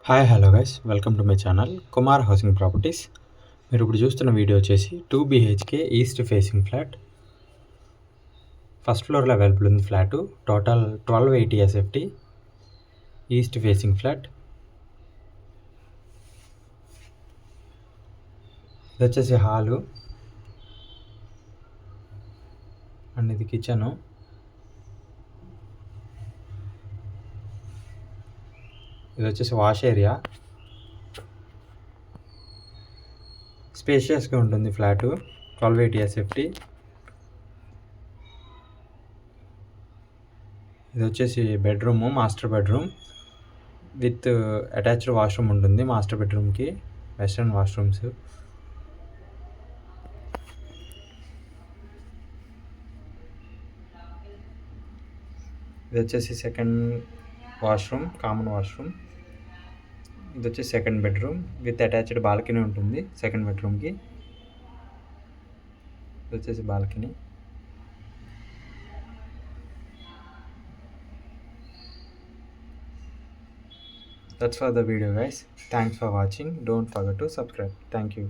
Hi hello guys welcome to my channel Kumar housing properties. మీరు ఇప్పుడు చూస్తున్న వీడియో వచ్చేసి 2 BHK east facing flat. First ఫ్లోర్లో అవైలబుల్ ఉంది flat. Total 1280 SFT east facing flat. ఇది వచ్చేసి హాలు అండ్ ఇది కిచెను. ఇది వచ్చేసి వాష్ ఏరియా. స్పేషియస్గా ఉంటుంది ఫ్లాటు. 1280 SFT. ఇది వచ్చేసి bedroom, master bedroom with attached washroom ఉంటుంది మాస్టర్ బెడ్రూమ్కి. Western washrooms. ఇది వచ్చేసి సెకండ్ వాష్రూమ్, కామన్ వాష్రూమ్. ఇది వచ్చేసి second bedroom with attached balcony ఉంటుంది సెకండ్ బెడ్రూమ్కి. ఇది వచ్చేసి balcony. That's for the video guys. Thanks for watching. Don't forget to subscribe. Thank you.